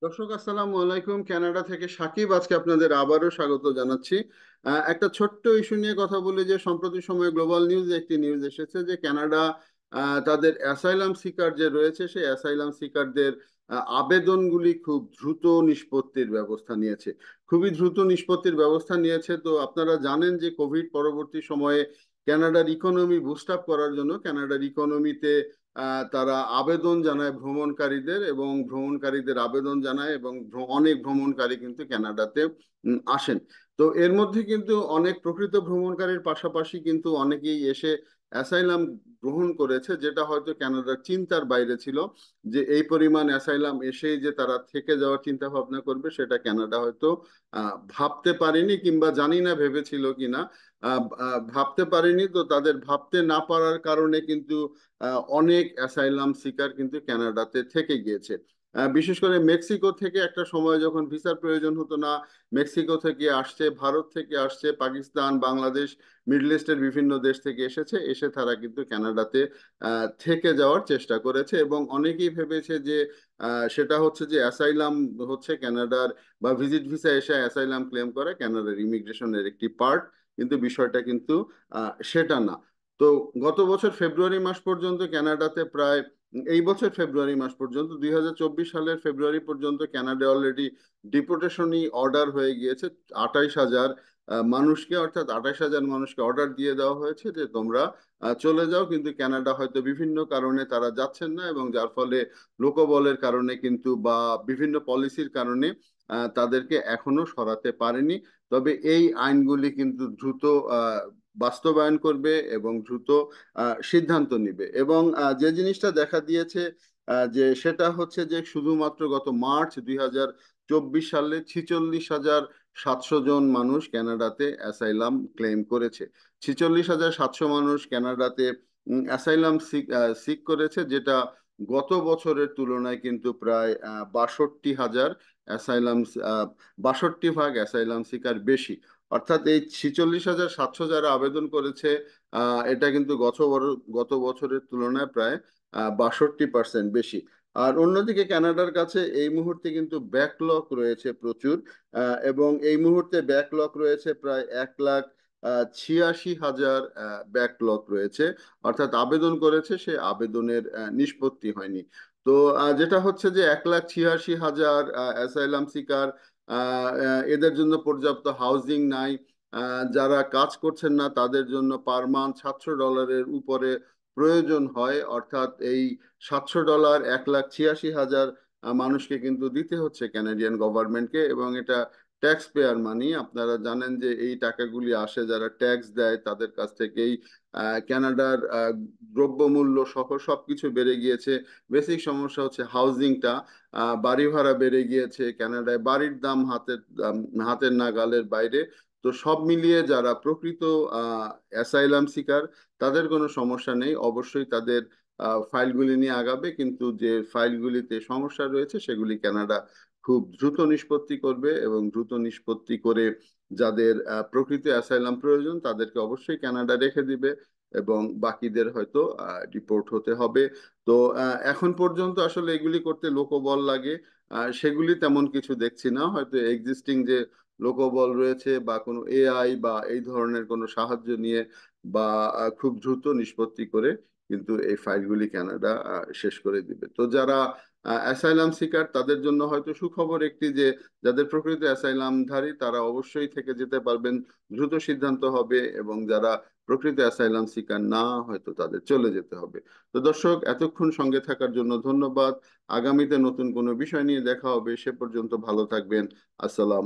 দর্শক আসসালামু আলাইকুম। কানাডা থেকে সাকিব আজকে আপনাদের আবারও স্বাগত জানাচ্ছি। একটা ছোট্ট ইস্যু নিয়ে কথা বলি যে সম্প্রতি সময়ে গ্লোবাল নিউজে একটি নিউজ এসেছে যে কানাডা তাদের অ্যাসাইলাম সিকার যে রয়েছে সেই অ্যাসাইলাম সিকারদের আবেদনগুলি খুব দ্রুত নিষ্পত্তির ব্যবস্থা নিয়েছে। খুবই দ্রুত নিষ্পত্তির ব্যবস্থা নিয়েছে। তো আপনারা জানেন যে কোভিড পরবর্তী সময়ে কানাডার ইকোনমি বুস্ট আপ করার জন্য কানাডার ইকোনমিতে তারা আবেদন জানায় ভ্রমণকারীদের, এবং ভ্রমণকারীদের আবেদন জানায়, এবং অনেক ভ্রমণকারী কিন্তু কানাডাতে আসেন। তো এর মধ্যে কিন্তু অনেক প্রকৃত ভ্রমণকারীর পাশাপাশি কিন্তু অনেকেই এসে অ্যাসাইলাম গ্রহণ করেছে, যেটা হয়তো কানাডার চিন্তার বাইরে ছিল। যে এই পরিমাণ অ্যাসাইলাম এসেই যে তারা থেকে যাওয়ার চিন্তা ভাবনা করবে সেটা কানাডা হয়তো ভাবতে পারেনি, কিংবা জানি না ভেবেছিল কিনা। ভাবতে পারেনি, তো তাদের ভাবতে না পারার কারণে কিন্তু অনেক অ্যাসাইলাম সিকার কিন্তু কানাডাতে থেকে গিয়েছে। বিশেষ করে মেক্সিকো থেকে একটা সময় যখন ভিসার প্রয়োজন হতো না, মেক্সিকো থেকে আসছে, ভারত থেকে আসছে, পাকিস্তান, বাংলাদেশ, মিডল ইস্টের বিভিন্ন দেশ থেকে এসে তারা কিন্তু কানাডাতে থেকে যাওয়ার চেষ্টা করেছে, এবং অনেকেই ভেবেছে যে সেটা হচ্ছে যে অ্যাসাইলাম হচ্ছে কানাডার, বা ভিজিট ভিসা এসে অ্যাসাইলাম ক্লেম করা কানাডার ইমিগ্রেশনের একটি পার্ট। কিন্তু বিষয়টা কিন্তু সেটা না। তো গত বছর ফেব্রুয়ারি মাস পর্যন্ত কানাডাতে প্রায়, এই বছর ফেব্রুয়ারি মাস পর্যন্ত 2024 সালের ফেব্রুয়ারি পর্যন্ত কানাডা অলরেডি ডিপোর্টেশনই অর্ডার হয়ে গিয়েছে 28,000 মানুষকে, অর্থাৎ 28,000 মানুষকে অর্ডার দিয়ে দেওয়া হয়েছে যে তোমরা চলে যাও। কিন্তু কানাডা হয়তো বিভিন্ন কারণে তারা যাচ্ছেন না, এবং যার ফলে লোকবলের কারণে কিন্তু, বা বিভিন্ন পলিসির কারণে তাদেরকে এখনো সরাতে পারেনি। তবে এই আইনগুলি কিন্তু দ্রুত বাস্তবায়ন করবে এবং দ্রুত সিদ্ধান্ত নিবে। এবং যে জিনিসটা দেখা দিয়েছে যে সেটা হচ্ছে যে শুধুমাত্র গত মার্চ 2024 সালে 46,700 জন মানুষ কানাডাতে অ্যাসাইলাম ক্লেম করেছে। 46,700 মানুষ কানাডাতে অ্যাসাইলাম সিক করেছে, যেটা গত বছরের তুলনায় কিন্তু প্রায় 62,000 অ্যাসাইলাম, 62 ভাগ অ্যাসাইলাম সিকার বেশি। অর্থাৎ এই 46,700 যারা আবেদন করেছে, এটা কিন্তু গত বছরের তুলনায় প্রায় 62% বেশি। আর অন্যদিকে কানাডার কাছে এই মুহূর্তে কিন্তু ব্যাকলগ রয়েছে প্রচুর, এবং এই মুহূর্তে ব্যাকলগ রয়েছে প্রায় 1,86,000 ব্যাকলগ রয়েছে। অর্থাৎ আবেদন করেছে, সে আবেদনের নিষ্পত্তি হয়নি। তো যেটা হচ্ছে যে 1,86,000 অ্যাসাইলাম সিকার, এদের জন্য পর্যাপ্ত হাউজিং নাই। যারা কাজ করছেন না তাদের জন্য পার মান্থ $700 উপরে প্রয়োজন হয়। অর্থাৎ এই $700 1,86,000 মানুষকে কিন্তু দিতে হচ্ছে ক্যানাডিয়ান গভর্নমেন্টকে, এবং এটা ট্যাক্স পেয়ার মানি। আপনারা জানেন যে এই টাকাগুলি আসে যারা ট্যাক্স দেয় তাদের কাছ থেকেই। কানাডার দ্রব্যমূল্য সহ সবকিছু বেড়ে গিয়েছে। বেসিক সমস্যা হচ্ছে হাউজিংটা। বাড়ি ভাড়া বেড়ে গিয়েছে কানাডায়, বাড়ির দাম হাতের নাগালের বাইরে। তো সব মিলিয়ে যারা প্রকৃত অ্যাসাইলাম সিকার তাদের কোনো সমস্যা নেই, অবশ্যই তাদের ফাইলগুলি নিয়ে আগাবে। কিন্তু যে ফাইলগুলিতে সমস্যা রয়েছে সেগুলি কানাডা খুব দ্রুত নিষ্পত্তি করবে, এবং দ্রুত নিষ্পত্তি করে যাদের প্রকৃত অ্যাসাইলাম প্রয়োজন তাদেরকে অবশ্যই কানাডা রেখে দিবে, এবং বাকিদের হয়তো ডিপোর্ট হতে হবে। তো এখন পর্যন্ত আসলে এগুলি করতে লোকবল লাগে, সেগুলি তেমন কিছু দেখছি না। হয়তো এক্সিস্টিং যে লোকবল রয়েছে, বা কোনো এআই বা এই ধরনের কোনো সাহায্য নিয়ে, বা খুব দ্রুত নিষ্পত্তি করে কিন্তু এই ফাইলগুলি কানাডা শেষ করে দিবে। তো যারা অ্যাসাইলাম সিকার তাদের জন্য হয়তো সুখবর একটি যে যাদের প্রকৃত অ্যাসাইলামধারী তারা অবশ্যই থেকে যেতে পারবেন, দ্রুত সিদ্ধান্ত হবে। এবং যারা প্রকৃত অ্যাসাইলাম সিকার না, হয়তো তাদের চলে যেতে হবে। তো দর্শক, এতক্ষণ সঙ্গে থাকার জন্য ধন্যবাদ। আগামীতে নতুন কোনো বিষয় নিয়ে দেখা হবে, সে পর্যন্ত ভালো থাকবেন। আসসালাম।